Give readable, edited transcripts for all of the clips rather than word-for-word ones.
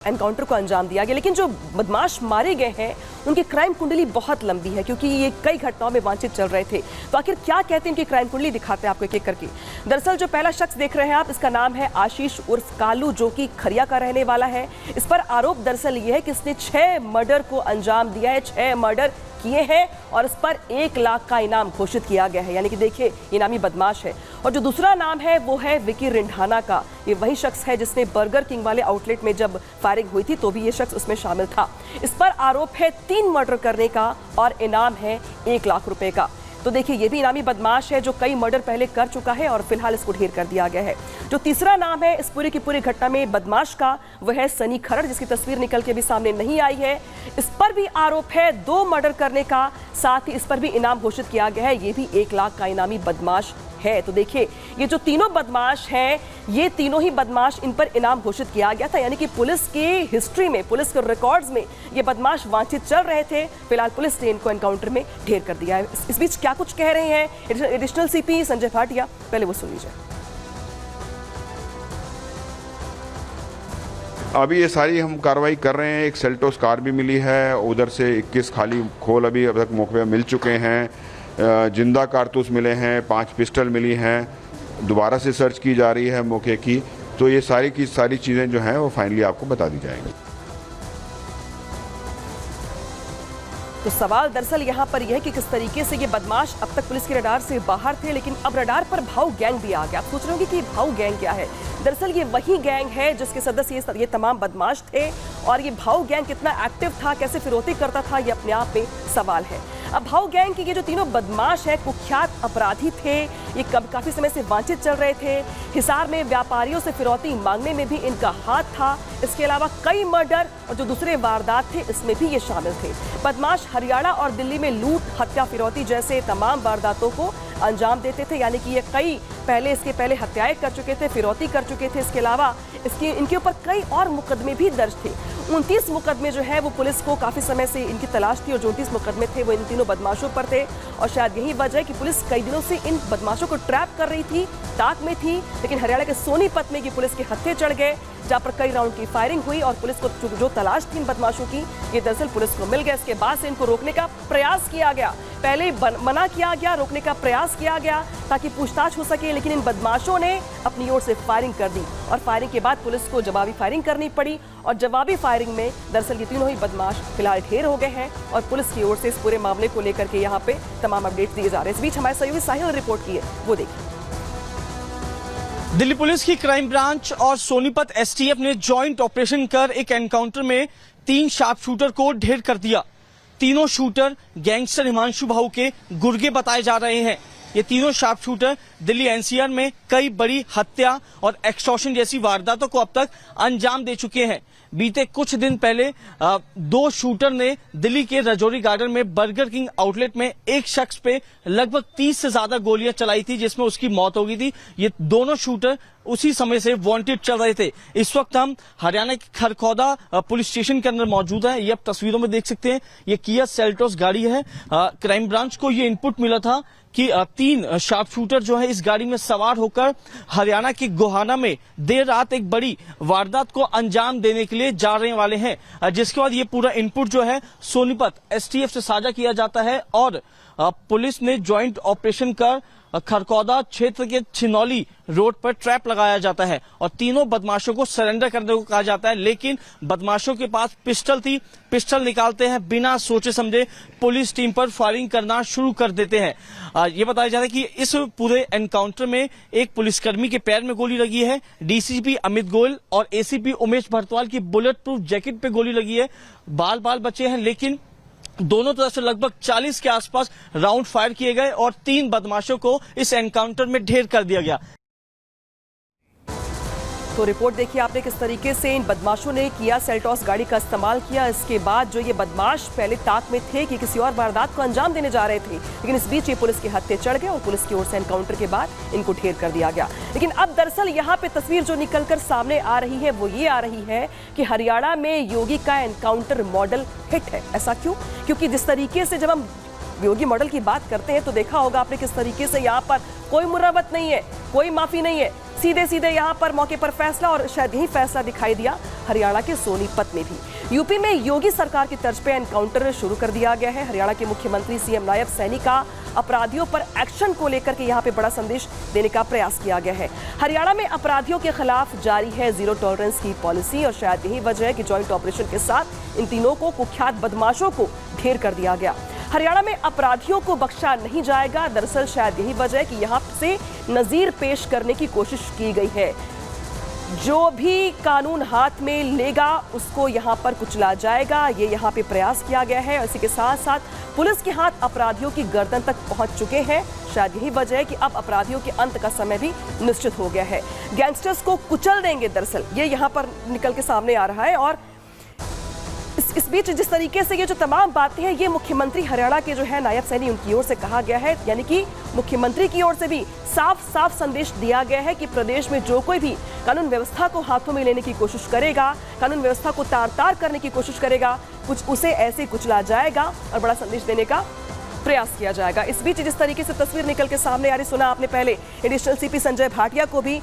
Encounter को अंजाम दिया गया। लेकिन जो बदमाश मारे गए हैं उनकी क्राइम कुंडली बहुत लंबी है, क्योंकि ये कई घटनाओं में वांछित चल रहे थे। तो आखिर क्या कहते हैं इनकी क्राइम कुंडली, दिखाते हैं आपको एक एक करके। दरअसल जो पहला शख्स देख रहे हैं आप, इसका नाम है आशीष उर्फ कालू, जो कि खरिया का रहने वाला है। इस पर आरोप दरअसल ये है कि इसने 6 मर्डर को अंजाम दिया है, 6 मर्डर किए हैं और इस पर 1 लाख का इनाम घोषित किया गया है। यानी कि देखिए इनामी बदमाश है। और जो दूसरा नाम है वो है विकी रिंढाना का। ये वही शख्स है जिसने बर्गर किंग वाले आउटलेट में जब फायरिंग हुई थी तो भी ये शख्स उसमें शामिल था। इस पर आरोप है 3 मर्डर करने का और इनाम है 1 लाख रुपए का। तो देखिए ये भी इनामी बदमाश है जो कई मर्डर पहले कर चुका है और फिलहाल इसको ढेर कर दिया गया है। जो तीसरा नाम है इस पूरी की पूरी घटना में बदमाश का, वह है सनी खरड़, जिसकी तस्वीर निकल के भी सामने नहीं आई है। इस पर भी आरोप है 2 मर्डर करने का, साथ ही इस पर भी इनाम घोषित किया गया है। ये भी 1 लाख का इनामी बदमाश है। तो देखिए ये जो तीनों बदमाश हैं, ये तीनों ही बदमाश, इन पर इनाम घोषित किया गया था। यानी कि पुलिस की हिस्ट्री में, पुलिस के रिकॉर्ड्स में ये बदमाश वांछित चल रहे थे। फिलहाल पुलिस ने इनको एनकाउंटर में ढेर कर दिया है। इस बीच क्या कुछ कह रहे हैं एडिशनल सीपी संजय भाटिया, पहले वो सुन लीजिए। अभी ये सारी हम कार्रवाई कर रहे हैं। एक सेल्टोस कार भी मिली है, उधर से 21 खाली खोल अभी अब तक मौके पर मिल चुके हैं। जिंदा कारतूस मिले हैं, 5 पिस्टल मिली हैं। दोबारा से सर्च की जा रही है मौके की। तो ये सारी की सारी चीज़ें जो हैं वो फाइनली आपको बता दी जाएंगी। तो सवाल दरअसल यहाँ पर यह है कि किस तरीके से ये बदमाश अब तक पुलिस के रडार से बाहर थे, लेकिन अब रडार पर भाऊ गैंग भी आ गया। आप सोच रहे होंगे कि भाऊ गैंग क्या है। दरअसल ये वही गैंग है जिसके सदस्य ये तमाम बदमाश थे। और ये भाऊ गैंग कितना एक्टिव था, कैसे फिरौती करता था, ये अपने आप में सवाल है। अब भाऊ गैंग के ये जो तीनों बदमाश हैं कुख्यात अपराधी थे। ये काफी समय से वांछित चल रहे थे। हिसार में व्यापारियों से फिरौती मांगने में भी इनका हाथ था। इसके अलावा कई मर्डर और जो दूसरे वारदात थे इसमें भी ये शामिल थे। बदमाश हरियाणा और दिल्ली में लूट, हत्या, फिरौती जैसे तमाम वारदातों को अंजाम देते थे। यानी कि ये इसके पहले हत्याएं कर चुके थे, फिरौती कर चुके थे। इसके अलावा इनके ऊपर कई और मुकदमे भी दर्ज थे। 29 मुकदमे जो है वो पुलिस को काफी समय से इनकी तलाश थी और जो 29 मुकदमे थे वो इन तीनों बदमाशों पर थे। और शायद यही वजह है कि पुलिस कई दिनों से इन बदमाशों को ट्रैप कर रही थी, ताक में थी। लेकिन हरियाणा के सोनीपत में ये पुलिस के हत्थे चढ़ गए, जहां पर कई राउंड की फायरिंग हुई और पुलिस को जो तलाश थी इन बदमाशों की, ये दरअसल पुलिस को मिल गया। इसके बाद से इनको रोकने का प्रयास किया गया। पहले मना किया गया, रोकने का प्रयास किया गया ताकि पूछताछ हो सके, लेकिन इन बदमाशों ने अपनी ओर से फायरिंग कर दी और फायरिंग के बाद पुलिस को जवाबी फायरिंग करनी पड़ी। और जवाबी फायरिंग में दरअसल ये तीनों ही बदमाश फिलहाल ढेर हो गए हैं और पुलिस की ओर से इस पूरे मामले को लेकर के यहाँ पे तमाम अपडेट्स दिए जा रहे हैं। इस बीच हमारे सहयोगी साहिल ने रिपोर्ट की है, वो देखिए। दिल्ली पुलिस की क्राइम ब्रांच और सोनीपत एसटीएफ ने जॉइंट ऑपरेशन कर एक एनकाउंटर में 3 शार्प शूटर को ढेर कर दिया। तीनों शूटर गैंगस्टर हिमांशु भाऊ के गुर्गे बताए जा रहे हैं। ये तीनों शार्प शूटर दिल्ली एनसीआर में कई बड़ी हत्या और एक्सटॉर्शन जैसी वारदातों को अब तक अंजाम दे चुके हैं। बीते कुछ दिन पहले 2 शूटर ने दिल्ली के रजौरी गार्डन में बर्गर किंग आउटलेट में एक शख्स पे लगभग 30 से ज्यादा गोलियां चलाई थी, जिसमें उसकी मौत हो गई थी। ये दोनों शूटर उसी समय से वांटेड चल रहे थे। इस वक्त हम हरियाणा के खरखौदा पुलिस स्टेशन के अंदर मौजूद हैं। ये आप तस्वीरों में देख सकते हैं, ये किया सेल्टोस गाड़ी है। क्राइम ब्रांच को ये इनपुट मिला था कि 3 शार्प शूटर जो है इस गाड़ी में सवार होकर हरियाणा के गोहाना में देर रात एक बड़ी वारदात को अंजाम देने के लिए जा रहे वाले हैं। जिसके बाद ये पूरा इनपुट जो है सोनीपत एसटीएफ से साझा किया जाता है और पुलिस ने ज्वाइंट ऑपरेशन कर खरखौदा क्षेत्र के छिनौली रोड पर ट्रैप लगाया जाता है और तीनों बदमाशों को सरेंडर करने को कहा जाता है। लेकिन बदमाशों के पास पिस्टल थी, पिस्टल निकालते हैं, बिना सोचे समझे पुलिस टीम पर फायरिंग करना शुरू कर देते हैं। ये बताया जा रहा है कि इस पूरे एनकाउंटर में एक पुलिसकर्मी के पैर में गोली लगी है। डीसीपी अमित गोयल और एसीपी उमेश भरतवाल की बुलेट प्रूफ जैकेट पे गोली लगी है। बाल बचे हैं, लेकिन दोनों तरफ से लगभग 40 के आसपास राउंड फायर किए गए और 3 बदमाशों को इस एनकाउंटर में ढेर कर दिया गया। तो रिपोर्ट देखिए आपने किस तरीके से इन बदमाशों ने किया सेल्टोस गाड़ी का इस्तेमाल किया। इसके बाद जो ये बदमाश पहले ताक में थे कि किसी और वारदात को अंजाम देने जा रहे थे, लेकिन इस बीच ये पुलिस के हत्थे चढ़ गए और पुलिस की ओर से एनकाउंटर के बाद इनको ढेर कर दिया गया। लेकिन अब दरअसल यहाँ पे तस्वीर जो निकलकर सामने आ रही है वो ये आ रही है कि हरियाणा में योगी का एनकाउंटर मॉडल हिट है। ऐसा क्यों? क्योंकि जिस तरीके से जब हम योगी मॉडल की बात करते हैं तो देखा होगा आपने किस तरीके से यहाँ पर कोई मुरवत नहीं है, कोई माफी नहीं है, सीधे सीधे यहाँ पर मौके पर फैसला, और शायद यही फैसला दिखाई दिया हरियाणा के सोनीपत में भी। यूपी में योगी सरकार की तर्ज पे एनकाउंटर शुरू कर दिया गया है। हरियाणा के मुख्यमंत्री सीएम नायब सैनी का अपराधियों पर एक्शन को लेकर के यहाँ पे बड़ा संदेश देने का प्रयास किया गया है। हरियाणा में अपराधियों के खिलाफ जारी है जीरो टॉलरेंस की पॉलिसी और शायद यही वजह है कि जॉइंट ऑपरेशन के साथ इन तीनों को कुख्यात बदमाशों को ढेर कर दिया गया। हरियाणा में अपराधियों को बख्शा नहीं जाएगा। दरअसल शायद यही वजह है कि यहाँ से नजीर पेश करने की कोशिश की गई है। जो भी कानून हाथ में लेगा उसको यहाँ पर कुचला जाएगा, ये यहाँ पे प्रयास किया गया है। इसी के साथ साथ पुलिस के हाथ अपराधियों की गर्दन तक पहुंच चुके हैं। शायद यही वजह है कि अब अपराधियों के अंत का समय भी निश्चित हो गया है। गैंगस्टर्स को कुचल देंगे, दरअसल ये यहाँ पर निकल के सामने आ रहा है। और इस बीच जिस तरीके से ये जो तमाम बातें हैं, ये मुख्यमंत्री हरियाणा के जो है नायब सैनी, उनकी ओर से कहा गया है। यानी कि मुख्यमंत्री की ओर से भी साफ साफ संदेश दिया गया है कि प्रदेश में जो कोई भी कानून व्यवस्था को हाथों में लेने की कोशिश करेगा, कानून व्यवस्था को तार-तार करने की कोशिश करेगा, कुछ उसे ऐसे कुचला जाएगा और बड़ा संदेश देने का प्रयास किया जाएगा। इस बीच जिस तरीके से तस्वीर निकल के सामने आ रही, सुना आपने पहले एडिशनल सीपी संजय भाटिया को भी।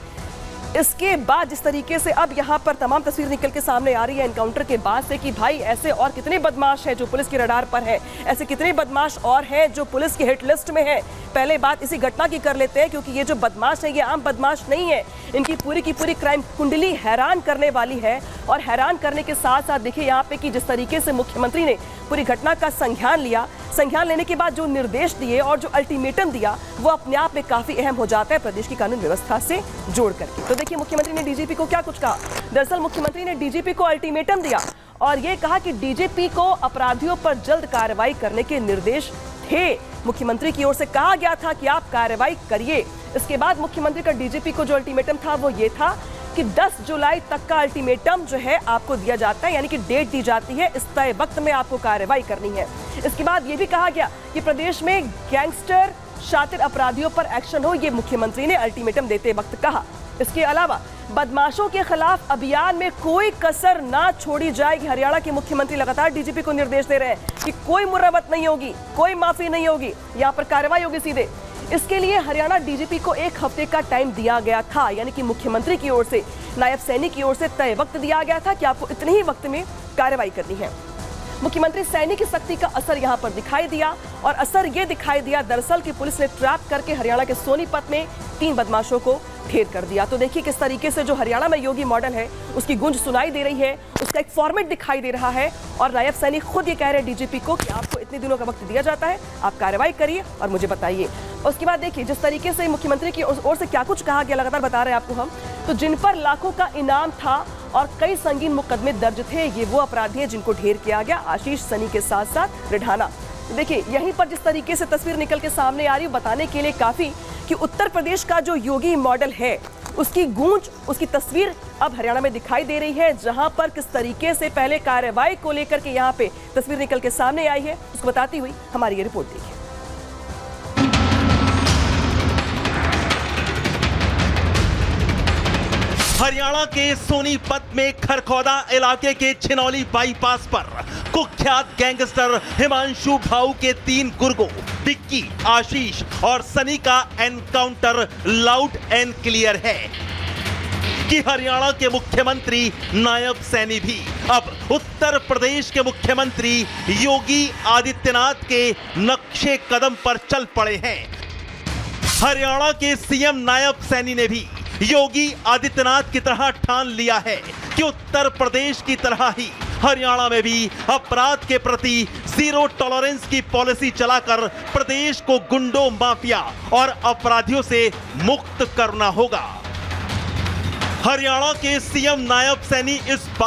इसके बाद जिस तरीके से अब यहाँ पर तमाम तस्वीर निकल के सामने आ रही है एनकाउंटर के बाद से कि भाई ऐसे और कितने बदमाश हैं जो पुलिस के रडार पर है, ऐसे कितने बदमाश और हैं जो पुलिस की हिट लिस्ट में है। पहले बात इसी घटना की कर लेते हैं, क्योंकि ये जो बदमाश है ये आम बदमाश नहीं है। इनकी पूरी की पूरी क्राइम कुंडली हैरान करने वाली है। और हैरान करने के साथ साथ देखिए यहाँ पे कि जिस तरीके से मुख्यमंत्री ने पूरी घटना का संज्ञान लिया, संज्ञान लेने के बाद जो निर्देश दिए और जो अल्टीमेटम दिया, वो अपने आप में काफी अहम हो जाता है प्रदेश की कानून व्यवस्था से जोड़ करके। तो देखिए मुख्यमंत्री ने डीजीपी को क्या कुछ कहा। दरअसल मुख्यमंत्री ने डीजीपी को अल्टीमेटम दिया और ये कहा कि डीजीपी को अपराधियों पर जल्द कार्रवाई करने के निर्देश थे। मुख्यमंत्री की ओर से कहा गया था कि आप कार्रवाई करिए। इसके बाद मुख्यमंत्री का डीजीपी को जो अल्टीमेटम था वो ये था कि 10 जुलाई तक का अल्टीमेटम जो है आपको दिया जाता है, यानी कि डेट दी जाती है, इस तय वक्त में आपको कार्रवाई करनी है। इसके बाद ये भी कहा गया कि प्रदेश में गैंगस्टर शातिर अपराधियों पर एक्शन हो, ये मुख्यमंत्री ने अल्टीमेटम देते वक्त कहा। इसके अलावा बदमाशों के खिलाफ अभियान में कोई कसर ना छोड़ी जाएगी। हरियाणा के मुख्यमंत्री लगातार डीजीपी को निर्देश दे रहे हैं कि कोई मुरवत नहीं होगी, कोई माफी नहीं होगी, यहाँ पर कार्रवाई होगी सीधे। इसके लिए हरियाणा डीजीपी को 1 हफ्ते का टाइम दिया गया था, यानी कि मुख्यमंत्री की ओर से नायब सैनी की ओर से तय वक्त दिया गया था कि आपको इतने ही वक्त में कार्रवाई करनी है। मुख्यमंत्री सैनी की सख्ती का असर यहां पर दिखाई दिया और असर ये दिखाई दिया दरअसल कि पुलिस ने ट्रैप करके हरियाणा के सोनीपत में 3 बदमाशों को ढेर कर दिया। तो देखिए किस तरीके से जो हरियाणा में योगी मॉडल है उसकी गूंज सुनाई दे रही है, उसका एक फॉर्मेट दिखाई दे रहा है। और नायब सैनी खुद ये कह रहे हैं डीजीपी को कि आपको इतने दिनों का वक्त दिया जाता है, आप कार्रवाई करिए और मुझे बताइए। उसके बाद देखिए जिस तरीके से मुख्यमंत्री की ओर से क्या कुछ कहा गया, लगातार बता रहे हैं आपको हम। तो जिन पर लाखों का इनाम था और कई संगीन मुकदमे दर्ज थे, ये वो अपराधी हैं जिनको ढेर किया गया, आशीष सनी के साथ साथ रिढाना। देखिए यहीं पर जिस तरीके से तस्वीर निकल के सामने आ रही है, बताने के लिए काफी कि उत्तर प्रदेश का जो योगी मॉडल है उसकी गूंज, उसकी तस्वीर अब हरियाणा में दिखाई दे रही है, जहां पर किस तरीके से पहले कार्रवाई को लेकर के यहाँ पे तस्वीर निकल के सामने आई है, उसको बताती हुई हमारी ये रिपोर्ट देखिए। हरियाणा के सोनीपत में खरखौदा इलाके के छिनौली बाईपास पर कुख्यात गैंगस्टर हिमांशु भाऊ के 3 गुर्गों डिक्की, आशीष और सनी का एनकाउंटर लाउड एंड क्लियर है कि हरियाणा के मुख्यमंत्री नायब सैनी भी अब उत्तर प्रदेश के मुख्यमंत्री योगी आदित्यनाथ के नक्शे कदम पर चल पड़े हैं। हरियाणा के सीएम नायब सैनी ने भी योगी आदित्यनाथ की तरह ठान लिया है कि उत्तर प्रदेश की तरह ही हरियाणा में भी अपराध के प्रति जीरो टॉलरेंस की पॉलिसी चलाकर प्रदेश को गुंडों, माफिया और अपराधियों से मुक्त करना होगा। हरियाणा के सीएम नायब सैनी इस